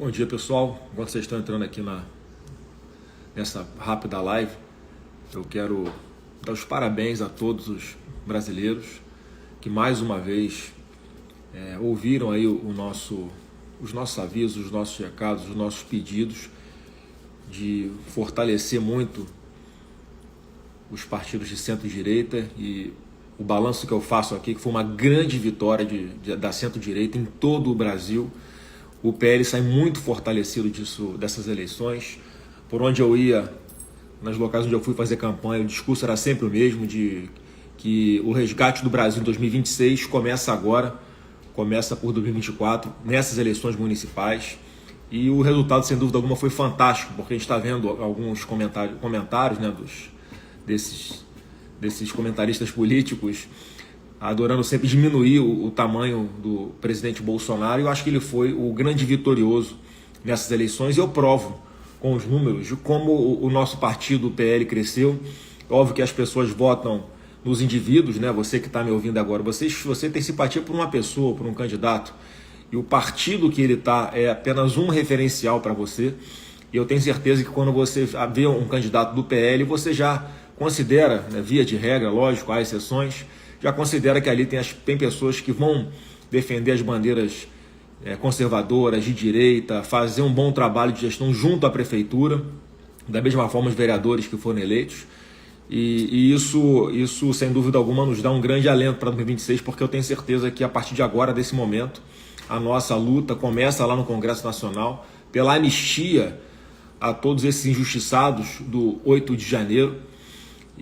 Bom dia, pessoal. Enquanto vocês estão entrando aqui nessa rápida live, eu quero dar os parabéns a todos os brasileiros que mais uma vez ouviram aí os nossos avisos, os nossos recados, os nossos pedidos de fortalecer muito os partidos de centro-direita, e o balanço que eu faço aqui, que foi uma grande vitória da centro-direita em todo o Brasil. O PL sai muito fortalecido dessas eleições. Por onde eu ia, nos locais onde eu fui fazer campanha, o discurso era sempre o mesmo, de que o resgate do Brasil em 2026 começa agora, começa por 2024, nessas eleições municipais. E o resultado, sem dúvida alguma, foi fantástico, porque a gente está vendo alguns comentários, né, desses comentaristas políticos adorando sempre diminuir o tamanho do presidente Bolsonaro. Eu acho que ele foi o grande vitorioso nessas eleições, e eu provo com os números de como o nosso partido, o PL, cresceu. Óbvio que as pessoas votam nos indivíduos, né? Você que está me ouvindo agora, você tem simpatia por uma pessoa, por um candidato, e o partido que ele está é apenas um referencial para você. E eu tenho certeza que quando você vê um candidato do PL, você já considera, né, via de regra, lógico, há exceções, já considera que ali tem pessoas que vão defender as bandeiras conservadoras, de direita, fazer um bom trabalho de gestão junto à prefeitura, da mesma forma os vereadores que foram eleitos. E isso, sem dúvida alguma, nos dá um grande alento para 2026, porque eu tenho certeza que a partir de agora, desse momento, a nossa luta começa lá no Congresso Nacional pela anistia a todos esses injustiçados do 8 de janeiro.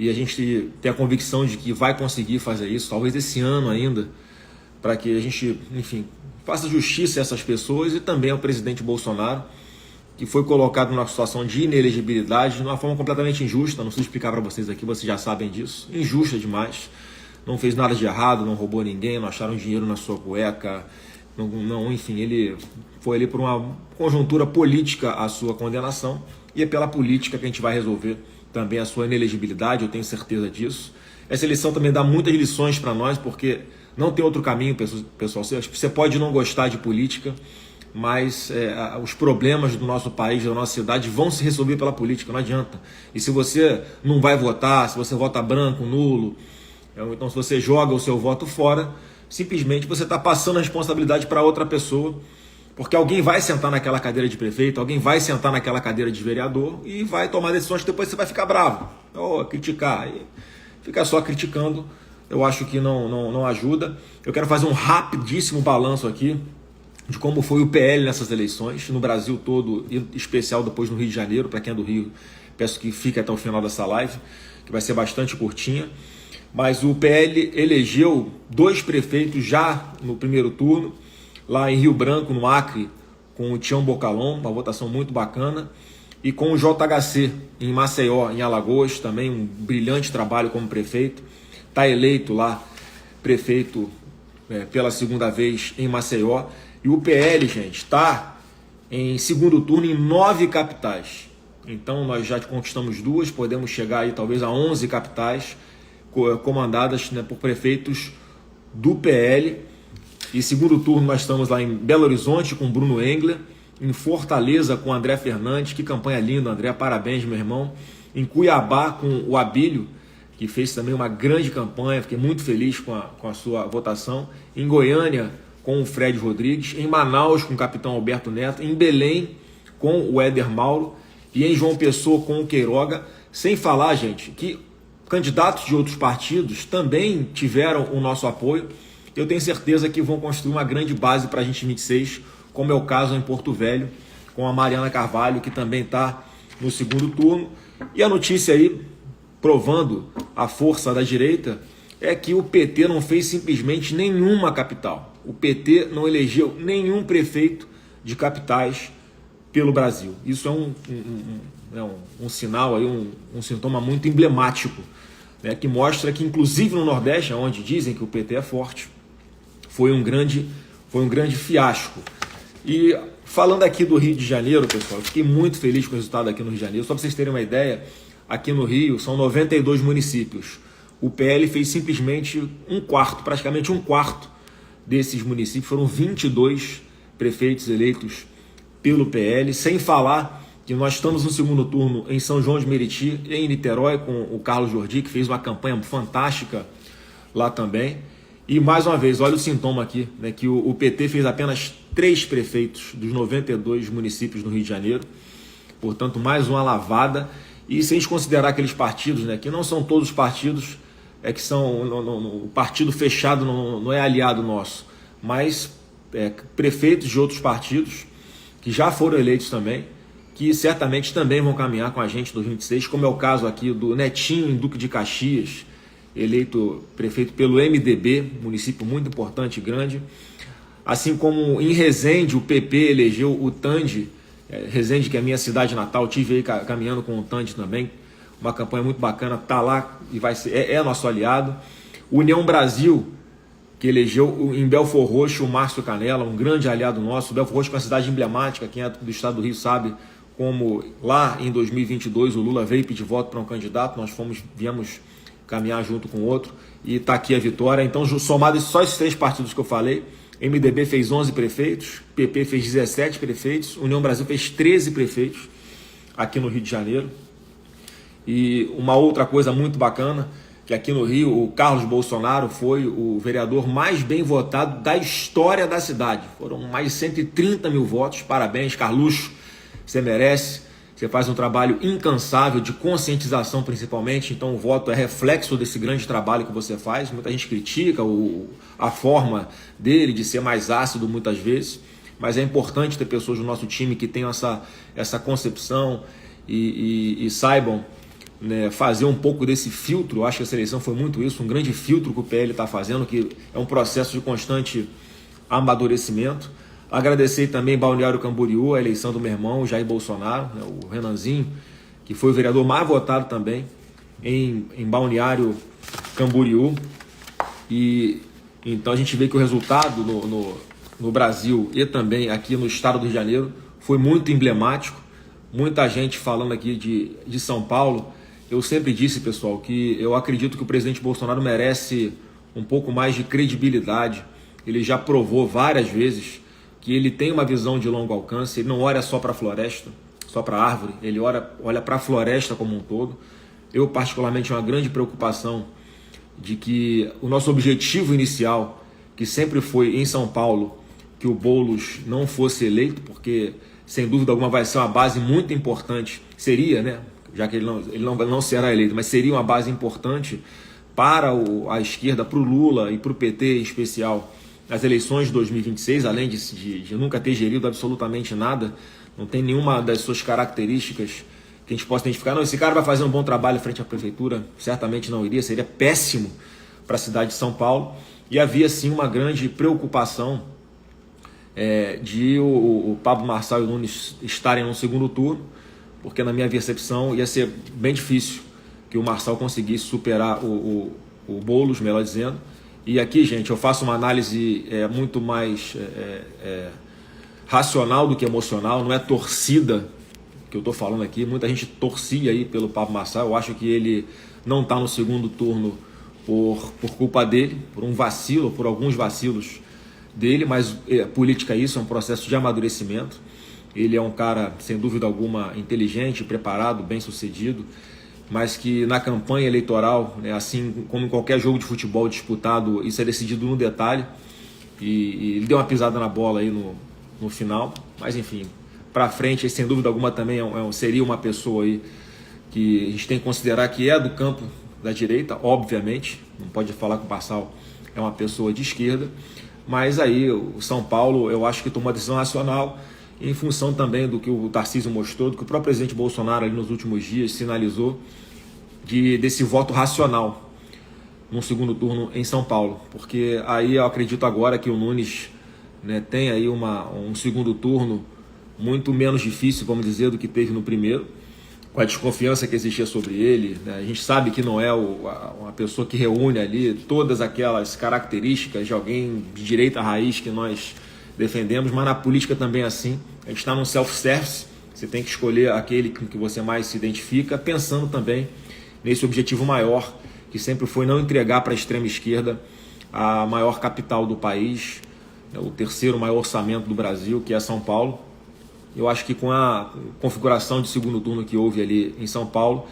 E a gente tem a convicção de que vai conseguir fazer isso, talvez esse ano ainda, para que a gente, enfim, faça justiça a essas pessoas e também ao presidente Bolsonaro, que foi colocado numa situação de inelegibilidade de uma forma completamente injusta. Não preciso explicar para vocês aqui, vocês já sabem disso. Injusta demais. Não fez nada de errado, não roubou ninguém, não acharam dinheiro na sua cueca. Enfim, ele foi ali por uma conjuntura política a sua condenação, e é pela política que a gente vai resolver também a sua inelegibilidade, eu tenho certeza disso. Essa eleição também dá muitas lições para nós, porque não tem outro caminho, pessoal. Você pode não gostar de política, mas os problemas do nosso país, da nossa cidade, vão se resolver pela política, não adianta. E se você não vai votar, se você vota branco, nulo, então se você joga o seu voto fora, simplesmente você está passando a responsabilidade para outra pessoa, porque alguém vai sentar naquela cadeira de prefeito, alguém vai sentar naquela cadeira de vereador e vai tomar decisões que depois você vai ficar bravo, ou criticar. E ficar só criticando, eu acho que não ajuda. Eu quero fazer um rapidíssimo balanço aqui de como foi o PL nessas eleições, no Brasil todo, em especial depois no Rio de Janeiro. Para quem é do Rio, peço que fique até o final dessa live, que vai ser bastante curtinha. Mas o PL elegeu 2 prefeitos já no primeiro turno, lá em Rio Branco, no Acre, com o Tião Bocalon, uma votação muito bacana, e com o JHC em Maceió, em Alagoas, também um brilhante trabalho como prefeito. Está eleito lá prefeito pela segunda vez em Maceió. E o PL, gente, está em segundo turno em 9 capitais. Então nós já conquistamos 2, podemos chegar aí talvez a 11 capitais comandadas, né, por prefeitos do PL. E segundo turno nós estamos lá em Belo Horizonte com Bruno Engler, em Fortaleza com André Fernandes. Que campanha linda, André, parabéns, meu irmão. Em Cuiabá com o Abílio, que fez também uma grande campanha, fiquei muito feliz com a sua votação. Em Goiânia com o Fred Rodrigues, em Manaus com o capitão Alberto Neto, em Belém com o Éder Mauro e em João Pessoa com o Queiroga. Sem falar, gente, que candidatos de outros partidos também tiveram o nosso apoio. Eu tenho certeza que vão construir uma grande base para a gente em 26, como é o caso em Porto Velho, com a Mariana Carvalho, que também está no segundo turno. E a notícia aí, provando a força da direita, é que o PT não fez simplesmente nenhuma capital. O PT não elegeu nenhum prefeito de capitais pelo Brasil. Isso é um sinal, aí, um sintoma muito emblemático, né, que mostra que, inclusive no Nordeste, onde dizem que o PT é forte, foi um grande fiasco. E falando aqui do Rio de Janeiro, pessoal, eu fiquei muito feliz com o resultado aqui no Rio de Janeiro. Só para vocês terem uma ideia, aqui no Rio são 92 municípios. O PL fez simplesmente praticamente um quarto desses municípios. Foram 22 prefeitos eleitos pelo PL, sem falar que nós estamos no segundo turno em São João de Meriti, em Niterói, com o Carlos Jordi, que fez uma campanha fantástica lá também. E mais uma vez, olha o sintoma aqui, né, que o PT fez apenas 3 prefeitos dos 92 municípios do Rio de Janeiro, portanto mais uma lavada. E se a gente considerar aqueles partidos, né, que não são todos os partidos, que são, o partido fechado não é aliado nosso, mas prefeitos de outros partidos que já foram eleitos também, que certamente também vão caminhar com a gente em 2026, como é o caso aqui do Netinho, em Duque de Caxias, eleito prefeito pelo MDB, município muito importante e grande. Assim como em Resende, o PP elegeu o Tandi, Resende, que é a minha cidade natal, tive aí caminhando com o Tandi também, uma campanha muito bacana, tá lá e vai ser, é nosso aliado. União Brasil, que elegeu em Belfor Roxo o Márcio Canela, um grande aliado nosso. Belfor Roxo é uma cidade emblemática, quem é do estado do Rio sabe como lá em 2022 o Lula veio pedir voto para um candidato, nós viemos caminhar junto com outro e está aqui a vitória. Então, somado só esses 3 partidos que eu falei, MDB fez 11 prefeitos, PP fez 17 prefeitos, União Brasil fez 13 prefeitos aqui no Rio de Janeiro. E uma outra coisa muito bacana, que aqui no Rio o Carlos Bolsonaro foi o vereador mais bem votado da história da cidade. Foram mais de 130 mil votos, parabéns Carluxo, você merece. Você faz um trabalho incansável de conscientização principalmente, então o voto é reflexo desse grande trabalho que você faz. Muita gente critica a forma dele de ser mais ácido muitas vezes, mas é importante ter pessoas no nosso time que tenham essa concepção e saibam, né, fazer um pouco desse filtro. Eu acho que a eleição foi muito isso, um grande filtro que o PL está fazendo, que é um processo de constante amadurecimento. Agradecer também Balneário Camboriú, a eleição do meu irmão, Jair Bolsonaro, né, o Renanzinho, que foi o vereador mais votado também em Balneário Camboriú. E então a gente vê que o resultado no Brasil e também aqui no estado do Rio de Janeiro foi muito emblemático. Muita gente falando aqui de São Paulo. Eu sempre disse, pessoal, que eu acredito que o presidente Bolsonaro merece um pouco mais de credibilidade. Ele já provou várias vezes que ele tem uma visão de longo alcance, ele não olha só para a floresta, só para a árvore, ele olha para a floresta como um todo. Eu, particularmente, tenho uma grande preocupação de que o nosso objetivo inicial, que sempre foi em São Paulo, que o Boulos não fosse eleito, porque, sem dúvida alguma, vai ser uma base muito importante, seria, né? Já que ele não será eleito, mas seria uma base importante para a esquerda, para o Lula e para o PT em especial, nas eleições de 2026, além de nunca ter gerido absolutamente nada, não tem nenhuma das suas características que a gente possa identificar. Não, esse cara vai fazer um bom trabalho frente à prefeitura, certamente não iria, seria péssimo para a cidade de São Paulo. E havia sim uma grande preocupação de o Pablo Marçal e o Nunes estarem no segundo turno, porque na minha percepção ia ser bem difícil que o Marçal conseguisse superar o Boulos, melhor dizendo. E aqui, gente, eu faço uma análise muito mais racional do que emocional, não é torcida que eu estou falando aqui. Muita gente torcia aí pelo Pablo Marçal. Eu acho que ele não está no segundo turno por culpa dele, por um vacilo, por alguns vacilos dele, mas política é isso, é um processo de amadurecimento. Ele é um cara, sem dúvida alguma, inteligente, preparado, bem-sucedido, mas que na campanha eleitoral, né, assim como em qualquer jogo de futebol disputado, isso é decidido no detalhe, e ele deu uma pisada na bola aí no final, mas enfim, para frente, sem dúvida alguma também seria uma pessoa aí que a gente tem que considerar que é do campo da direita, obviamente, não pode falar que o Marçal é uma pessoa de esquerda, mas aí o São Paulo, eu acho que tomou uma decisão racional, em função também do que o Tarcísio mostrou, do que o próprio presidente Bolsonaro ali nos últimos dias sinalizou, desse voto racional no segundo turno em São Paulo, porque aí eu acredito agora que o Nunes, né, tem aí um segundo turno muito menos difícil, vamos dizer, do que teve no primeiro, com a desconfiança que existia sobre ele, né? A gente sabe que não é uma pessoa que reúne ali todas aquelas características de alguém de direita raiz que nós defendemos, mas na política também é assim. A gente está num self-service, você tem que escolher aquele com que você mais se identifica, pensando também nesse objetivo maior, que sempre foi não entregar para a extrema esquerda a maior capital do país, o terceiro maior orçamento do Brasil, que é São Paulo. Eu acho que com a configuração de segundo turno que houve ali em São Paulo,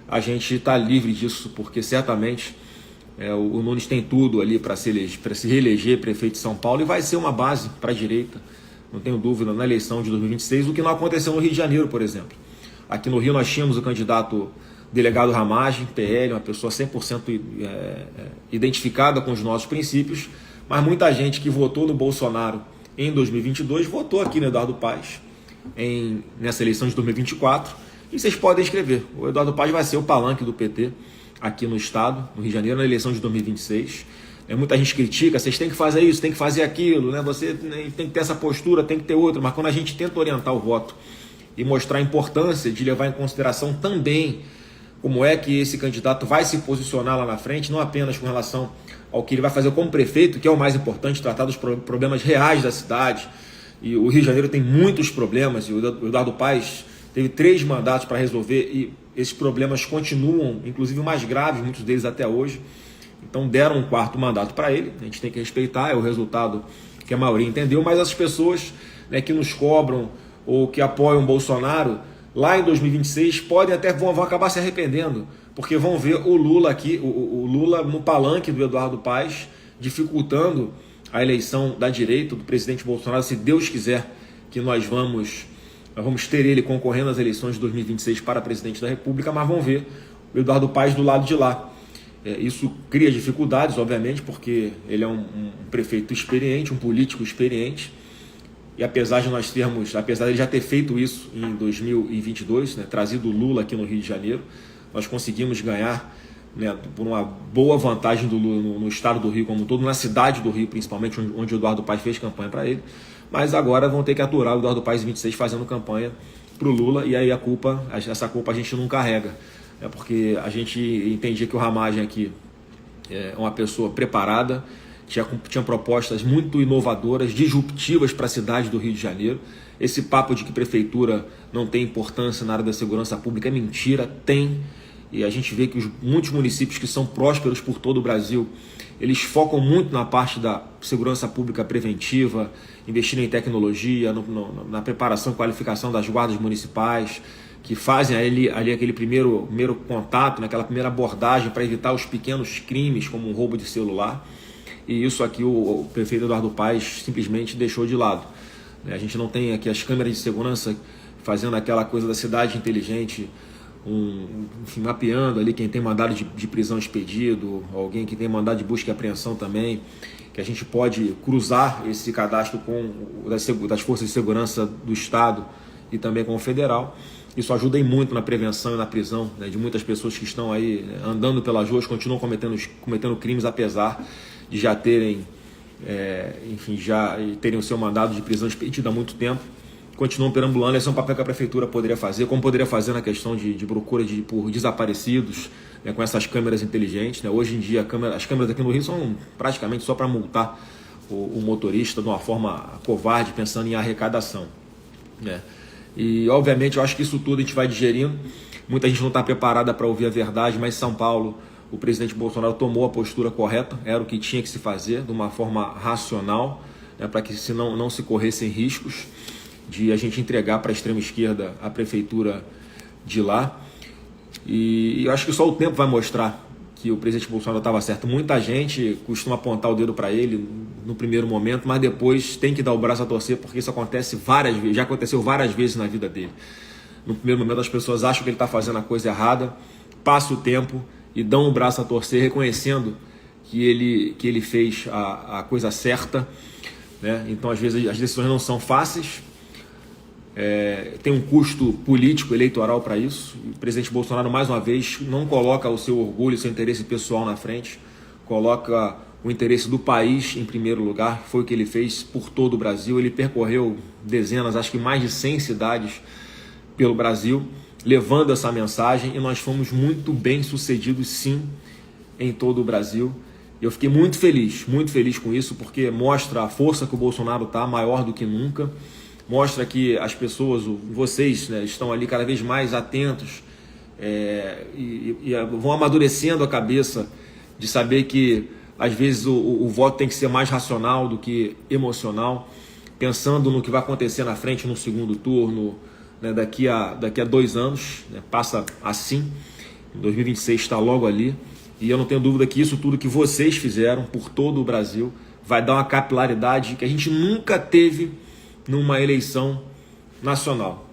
a gente está livre disso, porque certamente o Nunes tem tudo ali para se reeleger prefeito de São Paulo e vai ser uma base para a direita, não tenho dúvida, na eleição de 2026, o que não aconteceu no Rio de Janeiro, por exemplo. Aqui no Rio nós tínhamos o candidato delegado Ramagem, PL, uma pessoa 100% identificada com os nossos princípios, mas muita gente que votou no Bolsonaro em 2022 votou aqui no Eduardo Paes nessa eleição de 2024, e vocês podem escrever, o Eduardo Paes vai ser o palanque do PT aqui no estado, no Rio de Janeiro, na eleição de 2026. Muita gente critica, vocês têm que fazer isso, têm que fazer aquilo, né? Você tem que ter essa postura, tem que ter outra, mas quando a gente tenta orientar o voto e mostrar a importância de levar em consideração também como é que esse candidato vai se posicionar lá na frente, não apenas com relação ao que ele vai fazer como prefeito, que é o mais importante, tratar dos problemas reais da cidade. E o Rio de Janeiro tem muitos problemas, e o Eduardo Paes teve 3 mandatos para resolver, e esses problemas continuam, inclusive mais graves, muitos deles até hoje. Então deram um 4º mandato para ele, a gente tem que respeitar, é o resultado que a maioria entendeu, mas as pessoas, né, que nos cobram ou que apoiam o Bolsonaro, lá em 2026 vão acabar se arrependendo, porque vão ver o Lula aqui, o Lula no palanque do Eduardo Paes, dificultando a eleição da direita, do presidente Bolsonaro, se Deus quiser que nós vamos ter ele concorrendo às eleições de 2026 para presidente da República, mas vão ver o Eduardo Paes do lado de lá. Isso cria dificuldades, obviamente, porque ele é um prefeito experiente, um político experiente, e apesar de ele já ter feito isso em 2022, né, trazido o Lula aqui no Rio de Janeiro, nós conseguimos ganhar, né, por uma boa vantagem do Lula no estado do Rio como um todo, na cidade do Rio principalmente, onde o Eduardo Paes fez campanha para ele, mas agora vão ter que aturar o Eduardo Paes em 26 fazendo campanha para o Lula, e aí essa culpa a gente não carrega, porque a gente entendia que o Ramagem aqui é uma pessoa preparada, tinha propostas muito inovadoras, disruptivas para a cidade do Rio de Janeiro. Esse papo de que prefeitura não tem importância na área da segurança pública é mentira, tem. E a gente vê que muitos municípios que são prósperos por todo o Brasil, eles focam muito na parte da segurança pública preventiva, investindo em tecnologia, na preparação e qualificação das guardas municipais, que fazem ali aquele primeiro contato, naquela primeira abordagem para evitar os pequenos crimes, como um roubo de celular. E isso aqui o prefeito Eduardo Paes simplesmente deixou de lado. A gente não tem aqui as câmeras de segurança fazendo aquela coisa da cidade inteligente, enfim, mapeando ali quem tem mandado de prisão expedido, alguém que tem mandado de busca e apreensão também, que a gente pode cruzar esse cadastro com das forças de segurança do Estado e também com o federal. Isso ajuda muito na prevenção e na prisão, né, de muitas pessoas que estão aí, né, andando pelas ruas, continuam cometendo crimes, apesar de já terem, já terem o seu mandado de prisão expedido há muito tempo, continuam perambulando. Esse é um papel que a prefeitura poderia fazer, como poderia fazer na questão de procura por desaparecidos, né, com essas câmeras inteligentes, né. Hoje em dia as câmeras aqui no Rio são praticamente só para multar o motorista de uma forma covarde, pensando em arrecadação, né. E obviamente eu acho que isso tudo a gente vai digerindo. Muita gente não está preparada para ouvir a verdade, mas São Paulo, o presidente Bolsonaro tomou a postura correta, era o que tinha que se fazer, de uma forma racional, né, para que não se corressem riscos de a gente entregar para a extrema esquerda a prefeitura de lá. E eu acho que só o tempo vai mostrar que o presidente Bolsonaro estava certo. Muita gente costuma apontar o dedo para ele no primeiro momento, mas depois tem que dar o braço a torcer, porque isso acontece várias vezes, já aconteceu várias vezes na vida dele. No primeiro momento as pessoas acham que ele está fazendo a coisa errada, passa o tempo e dão o braço a torcer, reconhecendo que ele fez a coisa certa, né? Então às vezes as decisões não são fáceis, tem um custo político, eleitoral para isso. O presidente Bolsonaro, mais uma vez, não coloca o seu orgulho, o seu interesse pessoal na frente, coloca o interesse do país em primeiro lugar. Foi o que ele fez por todo o Brasil. Ele percorreu dezenas, acho que mais de 100 cidades pelo Brasil, levando essa mensagem, e nós fomos muito bem sucedidos, sim, em todo o Brasil. Eu fiquei muito feliz com isso, porque mostra a força que o Bolsonaro está, maior do que nunca. Mostra que as pessoas, vocês, né, estão ali cada vez mais atentos, e vão amadurecendo a cabeça de saber que às vezes o voto tem que ser mais racional do que emocional. pensando no que vai acontecer na frente no segundo turno, né, daqui a 2 anos, né, passa assim, 2026 está logo ali, e eu não tenho dúvida que isso tudo que vocês fizeram por todo o Brasil vai dar uma capilaridade que a gente nunca teve numa eleição nacional.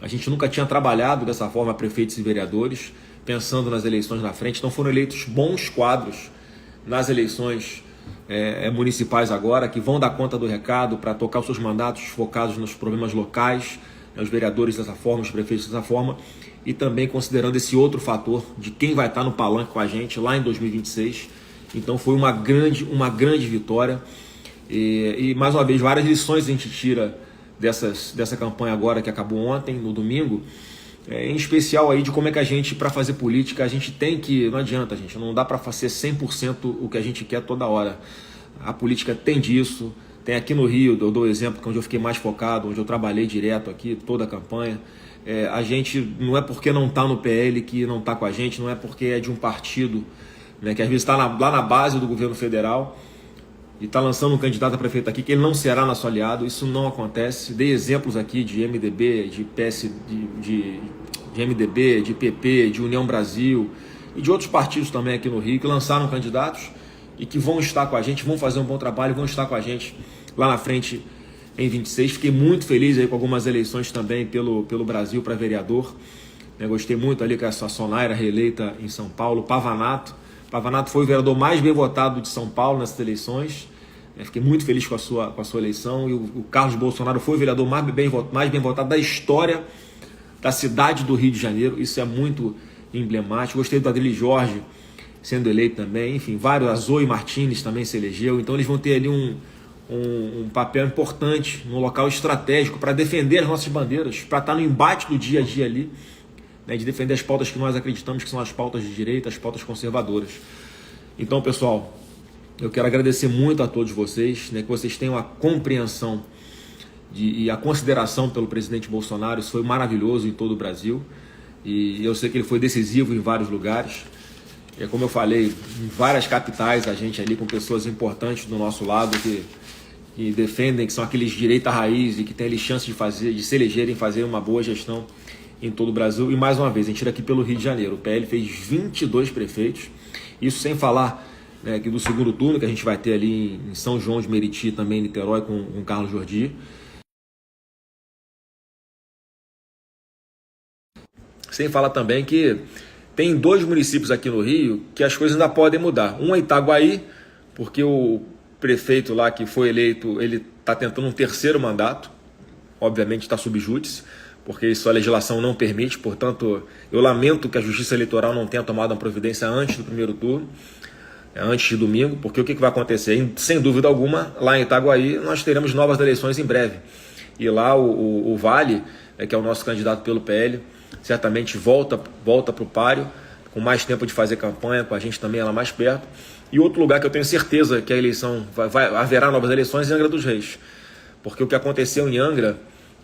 A gente nunca tinha trabalhado dessa forma, prefeitos e vereadores, pensando nas eleições na frente. Então foram eleitos bons quadros nas eleições municipais agora, que vão dar conta do recado para tocar os seus mandatos focados nos problemas locais, né, os vereadores dessa forma, os prefeitos dessa forma, e também considerando esse outro fator de quem vai estar no palanque com a gente lá em 2026. Então foi uma grande vitória, e mais uma vez várias lições a gente tira dessa campanha agora que acabou ontem, no domingo, em especial aí de como é que a gente, para fazer política, a gente tem que, não adianta, gente, não dá para fazer 100% o que a gente quer toda hora. A política tem disso, tem aqui no Rio, eu dou exemplo, onde eu fiquei mais focado, onde eu trabalhei direto aqui, toda a campanha. A gente, não é porque não está no PL que não está com a gente, não é porque é de um partido, né, que às vezes está lá na base do governo federal e está lançando um candidato a prefeito aqui, que ele não será nosso aliado. Isso não acontece. Dei exemplos aqui de MDB, de PS, de MDB, de PP, de União Brasil e de outros partidos também aqui no Rio, que lançaram candidatos e que vão estar com a gente, vão fazer um bom trabalho, vão estar com a gente lá na frente em 26. Fiquei muito feliz aí com algumas eleições também pelo Brasil para vereador. Gostei muito ali que a Sonaira reeleita em São Paulo. Pavanato foi o vereador mais bem votado de São Paulo nessas eleições. Fiquei muito feliz com a sua eleição. E o Carlos Bolsonaro foi o vereador mais bem votado da história da cidade do Rio de Janeiro. Isso é muito emblemático. Gostei do Adrilho Jorge sendo eleito também. Enfim, vários. A Zoe Martins também se elegeu. Então eles vão ter ali um papel importante, num local estratégico para defender as nossas bandeiras, para estar no embate do dia a dia ali, né, de defender as pautas que nós acreditamos que são as pautas de direita, as pautas conservadoras. Então, pessoal, eu quero agradecer muito a todos vocês, né, que vocês tenham a compreensão e a consideração pelo presidente Bolsonaro. Isso foi maravilhoso em todo o Brasil, e eu sei que ele foi decisivo em vários lugares. Como eu falei, em várias capitais, a gente ali com pessoas importantes do nosso lado que defendem, que são aqueles direita raiz e que tem ali chance de se elegerem, fazer uma boa gestão em todo o Brasil. E mais uma vez, a gente tira aqui pelo Rio de Janeiro. O PL fez 22 prefeitos, isso sem falar, né, que do segundo turno, que a gente vai ter ali em São João de Meriti, também em Niterói, com Carlos Jordi. Sem falar também que tem 2 municípios aqui no Rio que as coisas ainda podem mudar. Um é Itaguaí, porque o prefeito lá que foi eleito, ele está tentando um 3º mandato, obviamente está sub júdice, porque isso a legislação não permite. Portanto, eu lamento que a Justiça Eleitoral não tenha tomado uma providência antes do primeiro turno, antes de domingo, porque o que vai acontecer? Sem dúvida alguma, lá em Itaguaí nós teremos novas eleições em breve, e lá o Vale, que é o nosso candidato pelo PL, certamente volta para o páreo, com mais tempo de fazer campanha, com a gente também lá mais perto. E outro lugar que eu tenho certeza que a eleição haverá novas eleições é Angra dos Reis, porque o que aconteceu em Angra,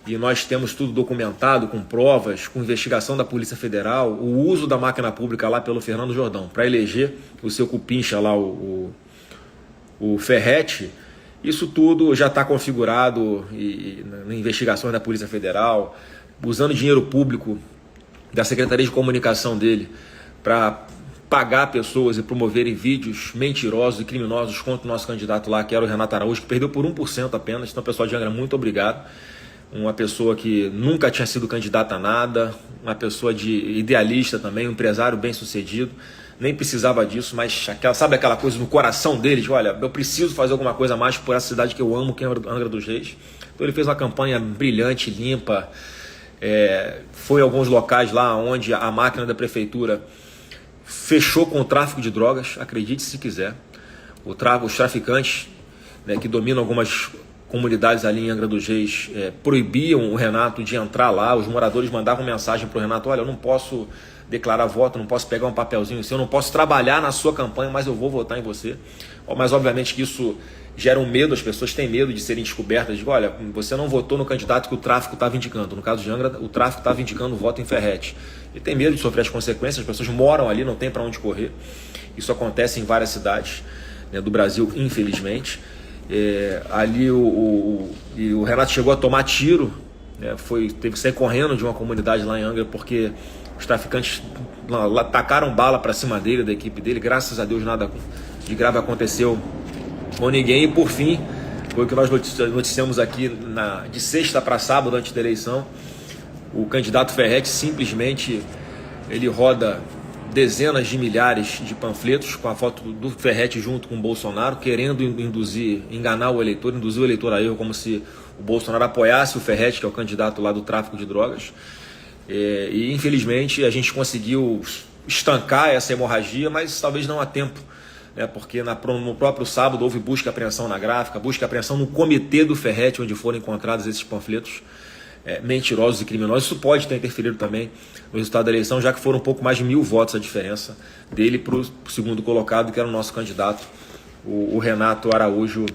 e nós temos tudo documentado, com provas, com investigação da Polícia Federal, o uso da máquina pública lá pelo Fernando Jordão para eleger o seu cupincha lá, o Ferretti. Isso tudo já está configurado na investigação da Polícia Federal, usando dinheiro público da Secretaria de Comunicação dele para pagar pessoas e promoverem vídeos mentirosos e criminosos contra o nosso candidato lá, que era o Renato Araújo, que perdeu por 1% apenas. Então, pessoal de Angra, muito obrigado. Uma pessoa que nunca tinha sido candidata a nada, uma pessoa de idealista também, um empresário bem sucedido, nem precisava disso, mas sabe aquela coisa no coração dele, de olha, eu preciso fazer alguma coisa a mais por essa cidade que eu amo, que é Angra dos Reis. Então ele fez uma campanha brilhante, limpa, foi em alguns locais lá onde a máquina da prefeitura fechou com o tráfico de drogas, acredite se quiser. Os traficantes, né, que dominam algumas comunidades ali em Angra dos Reis, proibiam o Renato de entrar lá. Os moradores mandavam mensagem para o Renato: olha, eu não posso declarar voto, não posso pegar um papelzinho assim, eu não posso trabalhar na sua campanha, mas eu vou votar em você. Mas obviamente que isso gera um medo, as pessoas têm medo de serem descobertas. Digo, olha, você não votou no candidato que o tráfico estava indicando. No caso de Angra, o tráfico estava indicando o voto em Ferretti. E tem medo de sofrer as consequências, as pessoas moram ali, não tem para onde correr. Isso acontece em várias cidades, né, do Brasil, infelizmente. Ali e o Renato chegou a tomar tiro, né? Teve que sair correndo de uma comunidade lá em Angra, porque os traficantes tacaram bala para cima dele, da equipe dele. Graças a Deus nada de grave aconteceu com ninguém. E por fim, foi o que nós noticiamos aqui de sexta para sábado, antes da eleição, o candidato Ferretti simplesmente ele roda dezenas de milhares de panfletos com a foto do Ferretti junto com o Bolsonaro, querendo enganar o eleitor, induzir o eleitor a erro, como se o Bolsonaro apoiasse o Ferretti, que é o candidato lá do tráfico de drogas. E infelizmente a gente conseguiu estancar essa hemorragia, mas talvez não a tempo, né? Porque no próprio sábado houve busca e apreensão na gráfica, busca e apreensão no comitê do Ferretti, onde foram encontrados esses panfletos mentirosos e criminosos. Isso pode ter interferido também no resultado da eleição, já que foram um pouco mais de 1.000 votos a diferença dele para o segundo colocado, que era o nosso candidato, o Renato Araújo,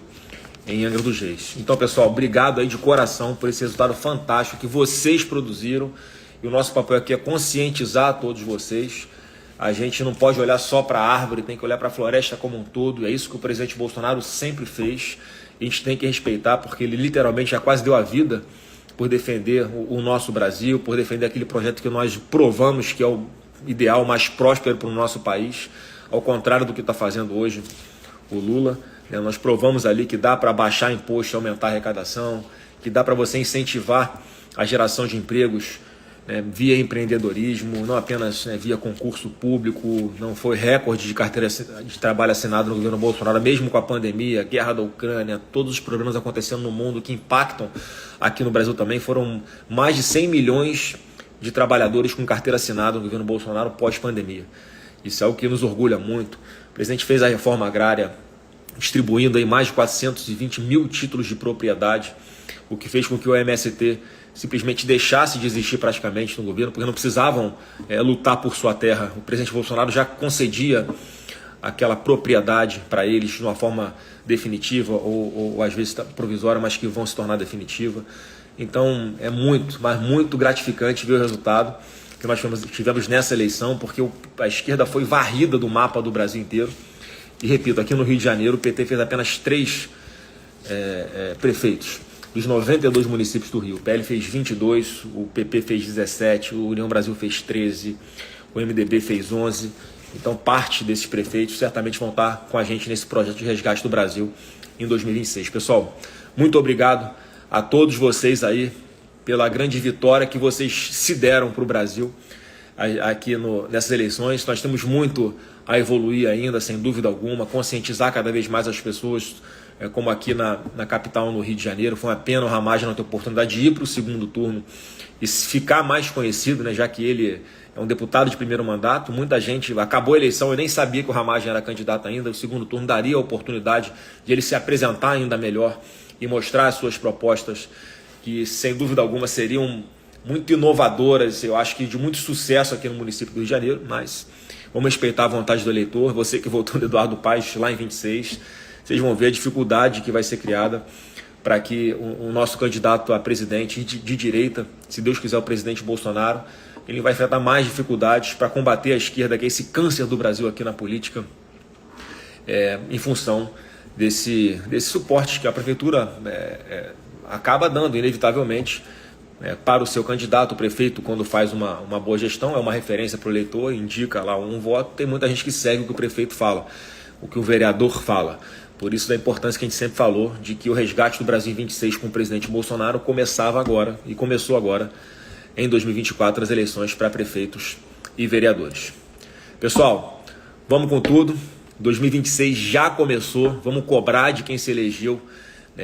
em Angra dos Reis. Então, pessoal, obrigado aí de coração por esse resultado fantástico que vocês produziram, e o nosso papel aqui é conscientizar todos vocês. A gente não pode olhar só para a árvore, tem que olhar para a floresta como um todo, e é isso que o presidente Bolsonaro sempre fez. A gente tem que respeitar, porque ele literalmente já quase deu a vida por defender o nosso Brasil, por defender aquele projeto que nós provamos que é o ideal mais próspero para o nosso país, ao contrário do que está fazendo hoje o Lula. Nós provamos ali que dá para baixar imposto e aumentar a arrecadação, que dá para você incentivar a geração de empregos via empreendedorismo, não apenas via concurso público. Não foi recorde de carteira de trabalho assinado no governo Bolsonaro, mesmo com a pandemia, guerra da Ucrânia, todos os problemas acontecendo no mundo que impactam aqui no Brasil também. Foram mais de 100 milhões de trabalhadores com carteira assinada no governo Bolsonaro pós-pandemia. Isso é o que nos orgulha muito. O presidente fez a reforma agrária, distribuindo aí mais de 420 mil títulos de propriedade, o que fez com que o MST simplesmente deixasse de existir praticamente no governo, porque não precisavam lutar por sua terra. O presidente Bolsonaro já concedia aquela propriedade para eles de uma forma definitiva, ou às vezes provisória, mas que vão se tornar definitiva. Então é muito, mas muito gratificante ver o resultado que nós tivemos nessa eleição, porque a esquerda foi varrida do mapa do Brasil inteiro. E repito, aqui no Rio de Janeiro o PT fez apenas 3 prefeitos dos 92 municípios do Rio. O PL fez 22, o PP fez 17, o União Brasil fez 13, o MDB fez 11. Então parte desses prefeitos certamente vão estar com a gente nesse projeto de resgate do Brasil em 2026. Pessoal, muito obrigado a todos vocês aí pela grande vitória que vocês se deram para o Brasil aqui nessas eleições. Nós temos muito a evoluir ainda, sem dúvida alguma, conscientizar cada vez mais as pessoas, como aqui na capital, no Rio de Janeiro. Foi uma pena o Ramagem não ter oportunidade de ir para o segundo turno e ficar mais conhecido, né, já que ele é um deputado de primeiro mandato. Muita gente, acabou a eleição, eu nem sabia que o Ramagem era candidato ainda. O segundo turno daria a oportunidade de ele se apresentar ainda melhor e mostrar as suas propostas, que sem dúvida alguma seriam muito inovadoras, eu acho que de muito sucesso aqui no município do Rio de Janeiro. Mas vamos respeitar a vontade do eleitor. Você que votou no Eduardo Paes lá em 26, vocês vão ver a dificuldade que vai ser criada para que o nosso candidato a presidente de direita, se Deus quiser, o presidente Bolsonaro, ele vai enfrentar mais dificuldades para combater a esquerda, que é esse câncer do Brasil aqui na política, em função desse suporte que a prefeitura acaba dando, inevitavelmente, para o seu candidato. O prefeito, quando faz uma boa gestão, é uma referência para o eleitor, indica lá um voto. Tem muita gente que segue o que o prefeito fala, o que o vereador fala. Por isso da importância que a gente sempre falou de que o resgate do Brasil em 26 com o presidente Bolsonaro começava agora, e começou agora em 2024, as eleições para prefeitos e vereadores. Pessoal, vamos com tudo. 2026 já começou, vamos cobrar de quem se elegeu,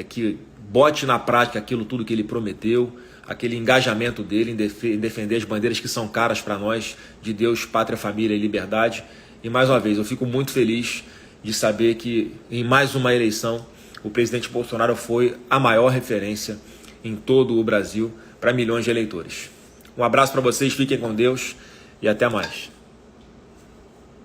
que bote na prática aquilo tudo que ele prometeu, aquele engajamento dele em defender as bandeiras que são caras para nós, de Deus, pátria, família e liberdade. E mais uma vez, eu fico muito feliz de saber que em mais uma eleição o presidente Bolsonaro foi a maior referência em todo o Brasil para milhões de eleitores. Um abraço para vocês, fiquem com Deus e até mais.